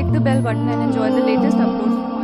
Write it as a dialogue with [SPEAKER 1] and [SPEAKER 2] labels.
[SPEAKER 1] click the bell button and enjoy the latest uploads from